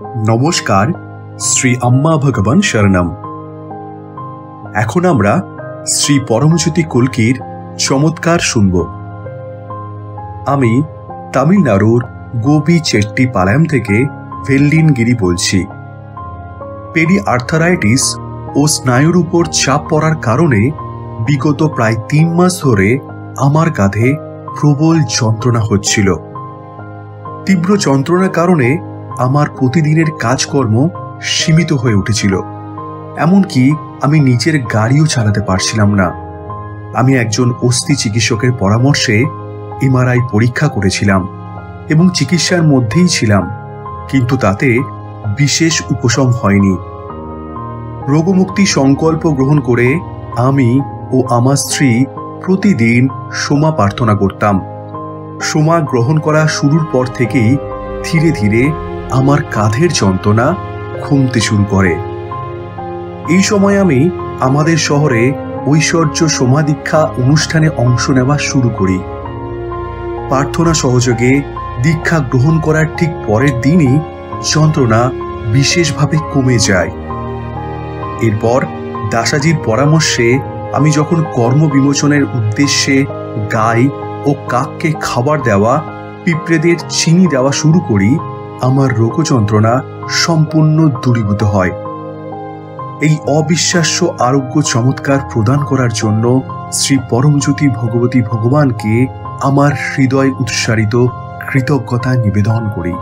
নমস্কার, শ্রী আম্মা ভগবান শরণম। এখন আমরা শ্রী পরমজ্যোতি কল্কির চমৎকার শুনব। আমি তামিলনাড়ুর গোপীচেট্টিপালায়ম থেকে ভেল্লিনগিরি বলছি। পেরি আর্থারাইটিস ও স্নায়ুর উপর চাপ পড়ার কারণে বিগত প্রায় 3 মাস ধরে আমার কাঁধে প্রবল যন্ত্রণা হচ্ছিল। তীব্র যন্ত্রণার কারণে আমার প্রতিদিনের কাজকর্ম সীমিত হয়ে উঠেছিল, এমনকি আমি নিজের গাড়িও চালাতে পারছিলাম না। আমি একজন অস্থি চিকিৎসকের পরামর্শে এমআরআই পরীক্ষা করেছিলাম এবং চিকিৎসার মধ্যেই ছিলাম, কিন্তু তাতে বিশেষ উপশম হয়নি। রোগমুক্তি সংকল্প গ্রহণ করে আমি ও আমার স্ত্রী প্রতিদিন সোমা প্রার্থনা করতাম। সোমা গ্রহণ করা শুরুর পর থেকেই ধীরে ধীরে আমার কাঁধের যন্ত্রণা কমতে শুরু করে। এই সময় আমি আমাদের শহরে ঐশ্বর্য সোমা দীক্ষা অনুষ্ঠানে অংশ নেওয়া শুরু করি। প্রার্থনা সহযোগে দীক্ষা গ্রহণ করার ঠিক পরের দিনই যন্ত্রণা বিশেষভাবে কমে যায়। এরপর দাসাজির পরামর্শে আমি যখন কর্ম বিমোচনের উদ্দেশ্যে গাই ও কাককে খাবার দেওয়া, পিঁপড়েদের চিনি দেওয়া শুরু করি, আমার রোগ যন্ত্রণা সম্পূর্ণ দূরীভূত হয়। এই অবিশ্বাস্য আরোগ্য চমৎকার প্রদান করার জন্য শ্রী পরমজ্যোতি ভগবতী ভগবানকে আমার হৃদয় উৎসারিত কৃতজ্ঞতা নিবেদন করি।